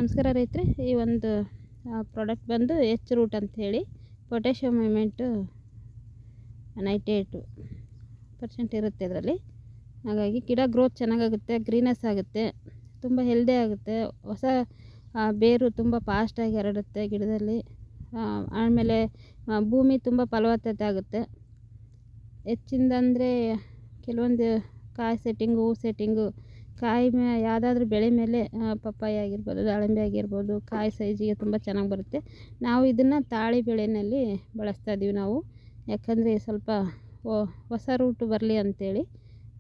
ನಮಸ್ಕಾರ ರೈತರೆ. ಈ ಒಂದು ಪ್ರಾಡಕ್ಟ್ ಬಂದು ಎಚ್ ರೂಟ್ ಅಂತ ಹೇಳಿ ಪೊಟ್ಯಾಷಿಯಂ ಮೂಮೆಂಟು 98% ಇರುತ್ತೆ ಇದರಲ್ಲಿ. ಹಾಗಾಗಿ ಗಿಡ ಗ್ರೋತ್ ಚೆನ್ನಾಗಾಗುತ್ತೆ, ಗ್ರೀನೆಸ್ ಆಗುತ್ತೆ, ತುಂಬ ಹೆಲ್ದಿ ಆಗುತ್ತೆ. ಹೊಸ ಬೇರು ತುಂಬ ಫಾಸ್ಟಾಗಿ ಹರಡುತ್ತೆ ಗಿಡದಲ್ಲಿ. ಆಮೇಲೆ ಭೂಮಿ ತುಂಬ ಫಲವತ್ತತೆ ಆಗುತ್ತೆ. ಹೆಚ್ಚಿಂದ ಅಂದರೆ ಕೆಲವೊಂದು ಕಾಯಿ ಸೆಟ್ಟಿಂಗು, ಹೂ ಸೆಟ್ಟಿಂಗು, ಕಾಯಿ ಯಾವುದಾದ್ರೂ ಬೆಳೆ ಮೇಲೆ ಪಪ್ಪಾಯ ಆಗಿರ್ಬೋದು, ದಾಳಿಂಬೆ ಆಗಿರ್ಬೋದು, ಕಾಯಿ ಸೈಜಿಗೆ ತುಂಬ ಚೆನ್ನಾಗಿ ಬರುತ್ತೆ. ನಾವು ಇದನ್ನು ತಾಳಿ ಬೆಳೆಯಲ್ಲಿ ಬಳಸ್ತಾ ಇದ್ದೀವಿ ನಾವು, ಯಾಕಂದರೆ ಸ್ವಲ್ಪ ಹೊಸ ರೂಟು ಬರಲಿ ಅಂಥೇಳಿ.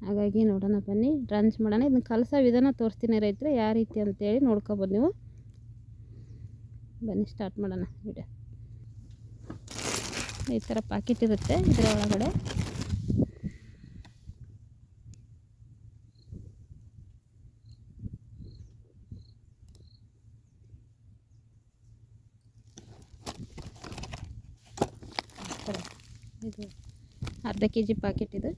ಹಾಗಾಗಿ ನೋಡೋಣ ಬನ್ನಿ, ಡ್ರಂಚ್ ಮಾಡೋಣ. ಇದನ್ನ ಕಲಸೋ ವಿಧಾನ ತೋರಿಸ್ತೀನಿ ರೈತರೆ, ಯಾವ ರೀತಿ ಅಂತೇಳಿ ನೋಡ್ಕೊಬೋದು ನೀವು. ಬನ್ನಿ ಸ್ಟಾರ್ಟ್ ಮಾಡೋಣ ವಿಡಿಯೋ. ಈ ಥರ ಪ್ಯಾಕೆಟ್ ಇರುತ್ತೆ, ಇದರ ಒಳಗಡೆ ಇದು ಅರ್ಧ kg ಪ್ಯಾಕೆಟ್. ಇದು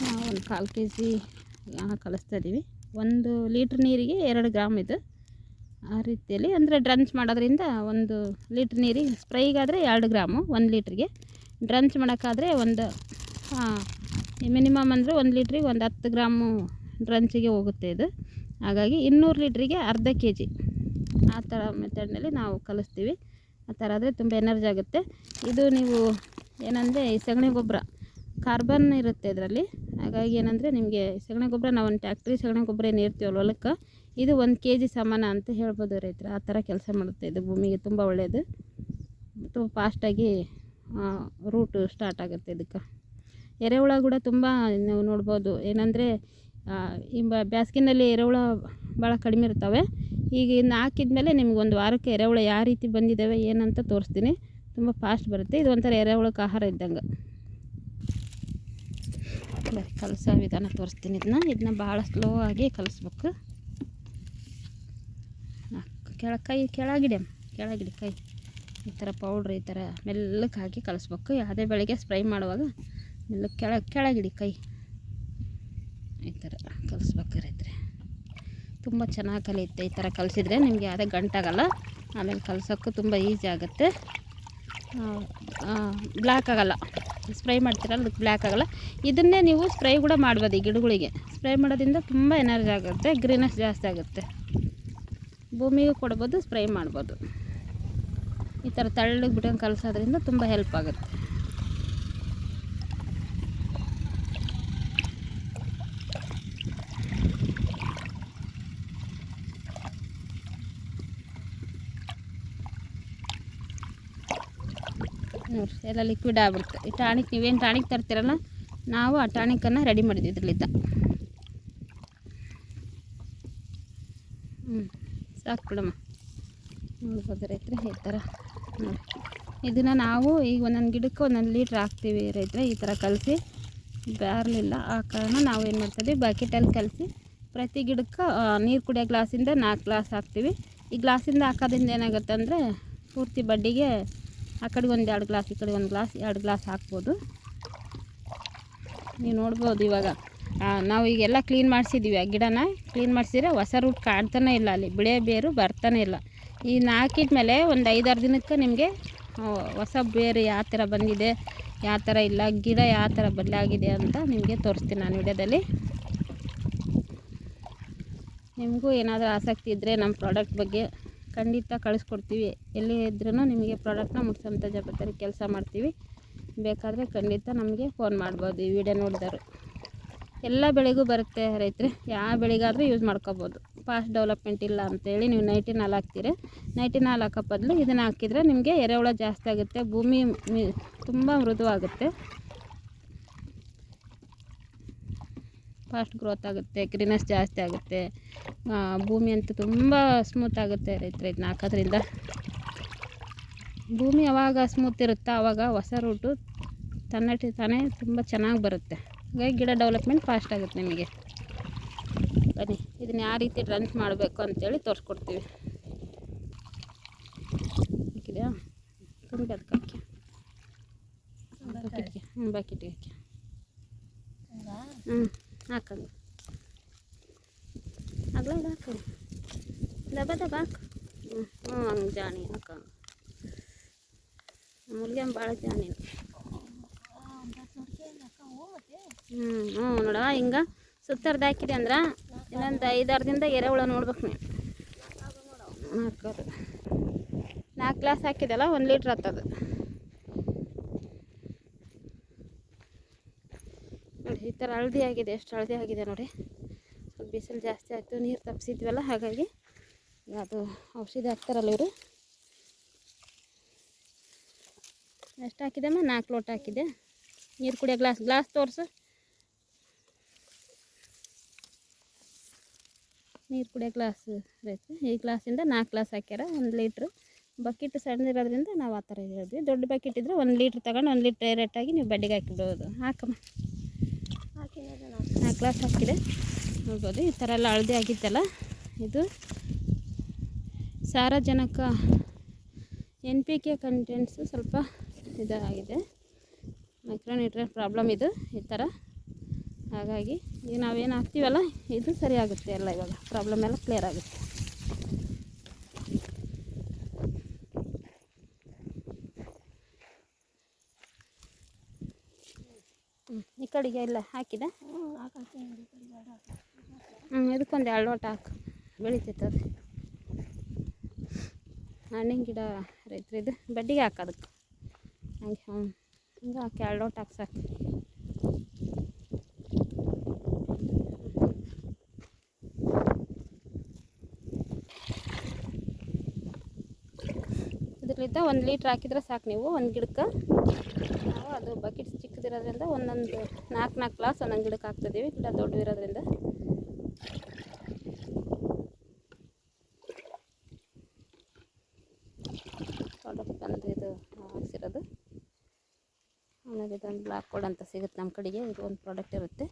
ನಾವು ಒಂದು 1/4 kg ಕಲಿಸ್ತಾ ಇದ್ದೀವಿ. 1 ಲೀಟ್ರ್ ನೀರಿಗೆ 2 ಗ್ರಾಮ್ ಇದು. ಆ ರೀತಿಯಲ್ಲಿ ಅಂದರೆ ಡ್ರಂಚ್ ಮಾಡೋದ್ರಿಂದ 1 ಲೀಟ್ರ್ ನೀರಿಗೆ ಸ್ಪ್ರೈಗಾದರೆ 2 ಗ್ರಾಮು 1 ಲೀಟ್ರಿಗೆ. ಡ್ರಂಚ್ ಮಾಡೋಕ್ಕಾದರೆ ಒಂದು ಮಿನಿಮಮ್ ಅಂದರೆ 1 ಲೀಟ್ರಿಗೆ ಒಂದು 10 ಗ್ರಾಮು ಡ್ರಂಚಿಗೆ ಹೋಗುತ್ತೆ ಇದು. ಹಾಗಾಗಿ 200 ಲೀಟ್ರಿಗೆ ಅರ್ಧ kg ಆ ಥರ ಮೆಥಡ್ನಲ್ಲಿ ನಾವು ಕಲಿಸ್ತೀವಿ. ಆ ಥರ ಆದರೆ ತುಂಬ ಎನರ್ಜಿ ಆಗುತ್ತೆ. ಇದು ನೀವು ಏನಂದರೆ ಈ ಸಗಣಿ ಗೊಬ್ಬರ ಕಾರ್ಬನ್ ಇರುತ್ತೆ ಇದರಲ್ಲಿ. ಹಾಗಾಗಿ ಏನಂದರೆ ನಿಮಗೆ ಸಗಣಿ ಗೊಬ್ಬರ, ನಾವು ಒಂದು ಟ್ಯಾಕ್ಟ್ರಿ ಸಗಣಿ ಗೊಬ್ಬರ ಏನು ಇರ್ತೀವಲ್ಲ ಹೊಲಕ್ಕೆ, ಇದು 1 kg ಸಮಾನ ಅಂತ ಹೇಳ್ಬೋದು ರೈತರು. ಆ ಥರ ಕೆಲಸ ಮಾಡುತ್ತೆ ಇದು. ಭೂಮಿಗೆ ತುಂಬ ಒಳ್ಳೆಯದು, ತುಂಬ ಫಾಸ್ಟಾಗಿ ರೂಟು ಸ್ಟಾರ್ಟ್ ಆಗುತ್ತೆ ಇದಕ್ಕೆ. ಎರೆಹುಳ ಕೂಡ ತುಂಬ ನೀವು ನೋಡ್ಬೋದು. ಏನಂದರೆ ಈ ಬೇಸಿಗೆನಲ್ಲಿ ಎರೆಹುಳ ಭಾಳ ಕಡಿಮೆ ಇರ್ತವೆ. ಈಗ ಇನ್ನು ಹಾಕಿದ್ಮೇಲೆ ನಿಮ್ಗೆ 1 ವಾರಕ್ಕೆ ಎರೆಹುಳ ಯಾವ ರೀತಿ ಬಂದಿದ್ದಾವೆ ಏನಂತ ತೋರಿಸ್ತೀನಿ. ತುಂಬ ಫಾಸ್ಟ್ ಬರುತ್ತೆ. ಇದು ಒಂಥರ ಎರೆಹುಳಕ್ಕೆ ಆಹಾರ ಇದ್ದಂಗೆ. ಕಲಸೋ ವಿಧಾನ ತೋರಿಸ್ತೀನಿ. ಇದನ್ನ ಭಾಳ ಸ್ಲೋ ಆಗಿ ಕಲಿಸ್ಬೇಕು. ಕೆಳಗಿಡಿ ಕೈ ಈ ಥರ ಪೌಡ್ರ್ ಈ ಥರ ಮೆಲ್ಲಕ್ಕೆ ಹಾಕಿ ಕಲಿಸ್ಬೇಕು. ಯಾವುದೇ ಬೆಳೆಗೆ ಸ್ಪ್ರೈ ಮಾಡುವಾಗ ಮೆಲ್ಲಕ್ಕೆ ಕೆಳಗಿಡಿ ಕೈ, ಈ ಥರ ಕಲಿಸ್ಬೇಕಾರೈತ್ರಿ. ತುಂಬ ಚೆನ್ನಾಗಿ ಕಲಿಯುತ್ತೆ ಈ ಥರ ಕಲಿಸಿದ್ರೆ. ನಿಮಗೆ ಯಾವುದೇ ಗಂಟಾಗಲ್ಲ. ಆಮೇಲೆ ಕಲ್ಸೋಕ್ಕೂ ತುಂಬ ಈಸಿ ಆಗುತ್ತೆ. ಬ್ಲ್ಯಾಕ್ ಆಗೋಲ್ಲ. ಸ್ಪ್ರೈ ಮಾಡ್ತೀರಲ್ಲ ಅದಕ್ಕೆ ಬ್ಲ್ಯಾಕ್ ಆಗೋಲ್ಲ. ಇದನ್ನೇ ನೀವು ಸ್ಪ್ರೈ ಕೂಡ ಮಾಡ್ಬೋದು ಈ ಗಿಡಗಳಿಗೆ. ಸ್ಪ್ರೈ ಮಾಡೋದ್ರಿಂದ ತುಂಬ ಎನರ್ಜಿ ಆಗುತ್ತೆ, ಗ್ರೀನೆಸ್ ಜಾಸ್ತಿ ಆಗುತ್ತೆ. ಭೂಮಿಗೂ ಕೊಡ್ಬೋದು, ಸ್ಪ್ರೈ ಮಾಡ್ಬೋದು. ಈ ಥರ ತಳ್ಳಗೆ ಬಿಟ್ಟಂಗೆ ಕಲಿಸೋದ್ರಿಂದ ತುಂಬ ಹೆಲ್ಪ್ ಆಗುತ್ತೆ. ನೋಡಿ ಎಲ್ಲ ಲಿಕ್ವಿಡ್ ಆಗ್ಬಿಡುತ್ತೆ. ಈ ಟಾನಿಕ್, ನೀವೇನು ಟಾನಿಕ್ ತರ್ತೀರಲ್ಲ, ನಾವು ಆ ಟಾನಿಕನ್ನು ರೆಡಿ ಮಾಡಿದ್ವಿ ಇದರಲ್ಲಿದ್ದ. ಸಾಕು ಬಿಡಮ್ಮ. ನೋಡ್ಬೋದು ರೈತರೆ ಈ ಥರ ನೋಡಿ. ಇದನ್ನು ನಾವು ಈಗ ಒಂದೊಂದು ಗಿಡಕ್ಕೆ 1 ಲೀಟ್ರ್ ಹಾಕ್ತೀವಿ ರೈತರೆ. ಈ ಥರ ಕಲಸಿ ಬ್ಯಾರಲಿಲ್ಲ, ಆ ಕಾರಣ ನಾವು ಏನು ಮಾಡ್ತೀವಿ ಬಕೆಟಲ್ಲಿ ಕಲಸಿ ಪ್ರತಿ ಗಿಡಕ್ಕೆ ನೀರು ಕುಡಿಯೋ ಗ್ಲಾಸಿಂದ 4 ಗ್ಲಾಸ್ ಹಾಕ್ತೀವಿ. ಈ ಗ್ಲಾಸಿಂದ ಹಾಕೋದ್ರಿಂದ ಏನಾಗುತ್ತೆ ಅಂದರೆ ಪೂರ್ತಿ ಬಡ್ಡಿಗೆ ಆ ಕಡೆಗೆ 1-2 ಗ್ಲಾಸ್, ಈ ಕಡೆ 1 ಗ್ಲಾಸ್, 2 ಗ್ಲಾಸ್ ಹಾಕ್ಬೋದು. ನೀವು ನೋಡ್ಬೋದು. ಇವಾಗ ನಾವು ಈಗೆಲ್ಲ ಕ್ಲೀನ್ ಮಾಡಿಸಿದ್ದೀವಿ. ಆ ಗಿಡನ ಕ್ಲೀನ್ ಮಾಡಿಸಿದ್ರೆ ಹೊಸ ರೂಟ್ ಕಾಣ್ತಾನೆ ಇಲ್ಲ, ಅಲ್ಲಿ ಬಿಳೆ ಬೇರು ಬರ್ತಾನೆ ಇಲ್ಲ. ಇನ್ನು ಹಾಕಿದ್ಮೇಲೆ ಒಂದು 5-6 ದಿನಕ್ಕೆ ನಿಮಗೆ ಹೊಸ ಬೇರು ಯಾವ ಥರ ಬಂದಿದೆ, ಯಾವ ಥರ ಇಲ್ಲ, ಗಿಡ ಯಾವ ಥರ ಬದಲಾಗಿದೆ ಅಂತ ನಿಮಗೆ ತೋರಿಸ್ತೀನಿ ನಾನು ವಿಡಿಯೋದಲ್ಲಿ. ನಿಮಗೂ ಏನಾದರೂ ಆಸಕ್ತಿ ಇದ್ದರೆ ನಮ್ಮ ಪ್ರಾಡಕ್ಟ್ ಬಗ್ಗೆ ಖಂಡಿತ ಕಳಿಸ್ಕೊಡ್ತೀವಿ. ಎಲ್ಲಿ ಇದ್ರೂ ನಿಮಗೆ ಪ್ರಾಡಕ್ಟ್ನ ಮುಟ್ಸೋಂಥ ಜವಾಬ್ದಾರಿ ಕೆಲಸ ಮಾಡ್ತೀವಿ. ಬೇಕಾದರೆ ಖಂಡಿತ ನಮಗೆ ಫೋನ್ ಮಾಡ್ಬೋದು. ಈ ವಿಡಿಯೋ ನೋಡಿದರು ಎಲ್ಲ ಬೆಳೆಗೂ ಬರುತ್ತೆ ರೈತರೆ. ಯಾವ ಬೆಳೆಗಾದರೂ ಯೂಸ್ ಮಾಡ್ಕೋಬೋದು. ಫಾಸ್ಟ್ ಡೆವಲಪ್ಮೆಂಟ್ ಇಲ್ಲ ಅಂತೇಳಿ ನೀವು ನೈಟಿನ್ ಹಾಲು ಹಾಕ್ತೀರಿ. ನೈಟಿನ್ ಹಾಲು ಹಾಕೋ ಬದಲು ಇದನ್ನು ಹಾಕಿದರೆ ನಿಮಗೆ ಎರೆಹುಳ ಜಾಸ್ತಿ ಆಗುತ್ತೆ, ಭೂಮಿ ತುಂಬ ಮೃದುವಾಗುತ್ತೆ, ಫಾಸ್ಟ್ ಗ್ರೋತ್ ಆಗುತ್ತೆ, ಗ್ರೀನೆಸ್ ಜಾಸ್ತಿ ಆಗುತ್ತೆ, ಭೂಮಿ ಅಂತೂ ತುಂಬ ಸ್ಮೂತ್ ಆಗುತ್ತೆ ರೈತರೆ. ಇದನ್ನ ಹಾಕೋದ್ರಿಂದ ಭೂಮಿ ಯಾವಾಗ ಸ್ಮೂತ್ ಇರುತ್ತೋ ಆವಾಗ ಹೊಸ ರೂಟು ತಾನೇ ತುಂಬ ಚೆನ್ನಾಗಿ ಬರುತ್ತೆ. ಹಾಗಾಗಿ ಗಿಡ ಡೆವಲಪ್ಮೆಂಟ್ ಫಾಸ್ಟ್ ಆಗುತ್ತೆ ನಿಮಗೆ. ಬನ್ನಿ ಇದನ್ನು ಯಾವ ರೀತಿ ಡ್ರಂಚ್ ಮಾಡಬೇಕು ಅಂತೇಳಿ ತೋರಿಸ್ಕೊಡ್ತೀವಿ. ಹಾಕಿದೆಯಾ ತುಂಬಿ ಅದಕ್ಕೆ ಹಾಕಿ ಬಕೆಟ್ಗೆ ಹಾಕಿ ಹಾಕಂಡು ಆಗಲ್ಲ ಇದು ಹಾಕೋದು. ದಬ ದಬ ಹಾಕು. ಹಂಗೆ ಜಾಣಿ ಹಾಕ. ಮುಲ್ಗೆ ಭಾಳ ಜಾಣಿ. ನೋಡವ ಹಿಂಗೆ ಸುತ್ತರ್ದು ಹಾಕಿದೆ ಅಂದ್ರೆ ಇನ್ನೊಂದು 5-6 ದಿನದಾಗ ಎರೆಹುಳ ನೋಡ್ಬೇಕು ನೀವು. 4 ಗ್ಲಾಸ್ ಹಾಕಿದೆಲ್ಲ 1 ಲೀಟ್ರ್ ಆಗ್ತದೆ ನೋಡಿ. ಈ ಥರ ಹಳದಿ ಆಗಿದೆ, ಎಷ್ಟು ಹಳದಿ ಆಗಿದೆ ನೋಡಿ. ಸ್ವಲ್ಪ ಬಿಸಿಲು ಜಾಸ್ತಿ ಆಯಿತು, ನೀರು ತಪ್ಪಿಸಿದ್ವಲ್ಲ, ಹಾಗಾಗಿ ಅದು ಔಷಧಿ ಹಾಕ್ತಾರಲ್ಲ ಇವರು. ಎಷ್ಟು ಹಾಕಿದೆಮ್ಮ? 4 ಲೋಟ ಹಾಕಿದೆ. ನೀರು ಕುಡಿಯೋ ಗ್ಲಾಸ್ ತೋರಿಸು. ನೀರು ಕುಡಿಯೋ ಗ್ಲಾಸ್ ಬೇಕು. ಈ ಗ್ಲಾಸಿಂದ 4 ಗ್ಲಾಸ್ ಹಾಕ್ಯಾರ. 1 ಲೀಟ್ರ್. ಬಕೆಟ್ ಸಣ್ಣದಿರೋದ್ರಿಂದ ನಾವು ಆ ಥರ ಹೇಳಿದ್ವಿ. ದೊಡ್ಡ ಬಕೆಟ್ ಇದ್ದರೆ 1 ಲೀಟ್ರ್ ತಗೊಂಡು 1 ಲೀಟ್ರ್ ಡೈರೆಕ್ಟಾಗಿ ನೀವು ಬಡ್ಡಿಗೆ ಹಾಕಿಬಿಡೋದು. ಹಾಕಮ್ಮ. 4 ಗ್ಲಾಸ್ ಹಾಕಿದೆ ನೋಡ್ಬೋದು. ಈ ಥರ ಎಲ್ಲ ಹಳದಿ ಆಗಿತ್ತಲ್ಲ, ಇದು ಸಾರಜನಕ NPK ಕಂಟೆಂಟ್ಸು ಸ್ವಲ್ಪ ಇದಾಗಿದೆ. ಮೈಕ್ರೋನ್ಯೂಟ್ರಿಯೆಂಟ್ ಪ್ರಾಬ್ಲಮ್ ಇದು ಈ ಥರ. ಹಾಗಾಗಿ ಈಗ ನಾವೇನು ಹಾಕ್ತೀವಲ್ಲ ಇದು ಸರಿ ಆಗುತ್ತೆ ಎಲ್ಲ. ಇವಾಗ ಪ್ರಾಬ್ಲಮ್ ಎಲ್ಲ ಕ್ಲಿಯರ್ ಆಗುತ್ತೆ. ಈ ಕಡೆಗೆ ಎಲ್ಲ ಹಾಕಿದೆ. ಇದಕ್ಕೊಂದು 2 ಲೋಟ ಹಾಕು, ಬೆಳಿತೈತೆ ಅದು. ಹಣ್ಣಿನ ಗಿಡ ರೈತರಿದು ಬಡ್ಡಿಗೆ ಹಾಕೋದಕ್ಕೆ ಹಂಗೆ. ಹಿಂಗೆ ಹಾಕಿ 2 ಲೋಟ ಹಾಕಿ ಸಾಕು. ಇದರಿಂದ 1 ಲೀಟ್ರ್ ಹಾಕಿದ್ರೆ ಸಾಕು ನೀವು ಒಂದು ಗಿಡಕ್ಕೆ. ನಾವು ಅದು ಬಕೆಟ್ ಚಿಕ್ಕದಿರೋದ್ರಿಂದ ಒಂದೊಂದು 4 ಗ್ಲಾಸ್ ಒಂದೊಂದು ಗಿಡಕ್ಕೆ ಹಾಕ್ತಿದ್ದೀವಿ. ಗಿಡ ದೊಡ್ಡದಿರೋದ್ರಿಂದ ಪ್ರಾಡಕ್ಟ್ ಬಂದು ಇದು ಹಾಕ್ಸಿರೋದು. ಆಮೇಲೆ ಇದೊಂದು ಬ್ಲಾಕ್ ಕೋಡ್ ಅಂತ ಸಿಗುತ್ತೆ ನಮ್ಮ ಕಡೆಗೆ. ಇದು ಒಂದು ಪ್ರಾಡಕ್ಟ್ ಇರುತ್ತೆ.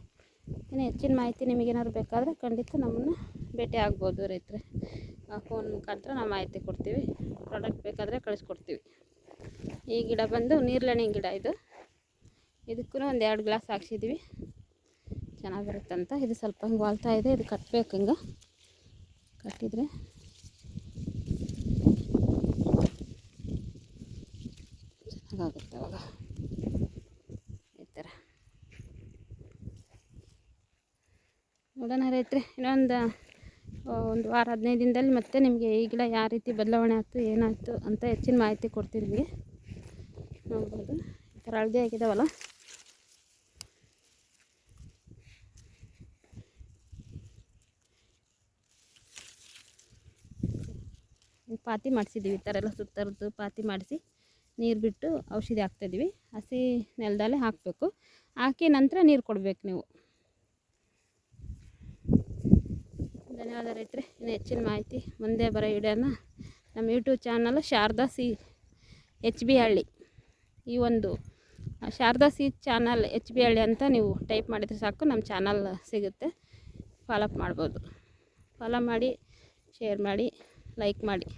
ಇನ್ನು ಹೆಚ್ಚಿನ ಮಾಹಿತಿ ನಿಮಗೇನಾದ್ರು ಬೇಕಾದರೆ ಖಂಡಿತ ನಮ್ಮನ್ನು ಭೇಟಿ ಆಗ್ಬೋದು ರೈತರೆ. ಫೋನ್ ಮುಖಾಂತರ ನಾವು ಮಾಹಿತಿ ಕೊಡ್ತೀವಿ. ಪ್ರಾಡಕ್ಟ್ ಬೇಕಾದರೆ ಕಳಿಸ್ಕೊಡ್ತೀವಿ. ಈ ಗಿಡ ಬಂದು ನೀರ್ಲೆಣೆ ಗಿಡ ಇದು. ಇದಕ್ಕೂ ಒಂದು 2 ಗ್ಲಾಸ್ ಹಾಕ್ಸಿದ್ವಿ, ಚೆನ್ನಾಗಿರುತ್ತಂತ. ಇದು ಸ್ವಲ್ಪ ಹಿಂಗೆ ವಾಲ್ತಾ ಇದೆ, ಇದು ಕಟ್ಟಬೇಕು. ಹಿಂಗೆ ಕಟ್ಟಿದರೆ ಚೆನ್ನಾಗಾಗುತ್ತೆ. ಅವಾಗ ಈ ಥರ ನೋಡೋಣ ರೈತರೆ. ಇನ್ನೊಂದು 1 ವಾರ 15 ದಿನದಲ್ಲಿ ಮತ್ತೆ ನಿಮಗೆ ಈ ಗಿಡ ಯಾವ ರೀತಿ ಬದಲಾವಣೆ ಆಯಿತು, ಏನಾಯಿತು ಅಂತ ಹೆಚ್ಚಿನ ಮಾಹಿತಿ ಕೊಡ್ತೀನಿ ನಿಮಗೆ. ನೋಡ್ಬೋದು ಈ ಥರ ಹಳದಿ ಆಗಿದಾವಲ್ಲ. ಪಾತಿ ಮಾಡಿಸಿದ್ದೀವಿ. ಈ ಥರ ಎಲ್ಲ ಸುತ್ತರದ್ದು ಪಾತಿ ಮಾಡಿಸಿ ನೀರು ಬಿಟ್ಟು ಔಷಧಿ ಹಾಕ್ತಾಯಿದ್ದೀವಿ. ಹಸಿ ನೆಲದಲ್ಲೇ ಹಾಕಬೇಕು. ಹಾಕಿ ನಂತರ ನೀರು ಕೊಡಬೇಕು ನೀವು. ಧನ್ಯವಾದ ರೈತರೆ. ಇನ್ನು ಹೆಚ್ಚಿನ ಮಾಹಿತಿ ಮುಂದೆ ಬರೋ ವಿಡಿಯೋನ ನಮ್ಮ ಯೂಟ್ಯೂಬ್ ಚಾನಲ್ ಶಾರದಾ HB ಹಳ್ಳಿ, ಈ ಒಂದು ಶಾರದಾ ಚಾನಲ್ HB ಹಳ್ಳಿ ಅಂತ ನೀವು ಟೈಪ್ ಮಾಡಿದರೆ ಸಾಕು, ನಮ್ಮ ಚಾನಲ್ ಸಿಗುತ್ತೆ. ಫಾಲೋ ಮಾಡ್ಬೋದು. ಫಾಲೋ ಮಾಡಿ, ಶೇರ್ ಮಾಡಿ, ಲೈಕ್ ಮಾಡಿ.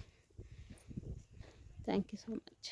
Thank you so much.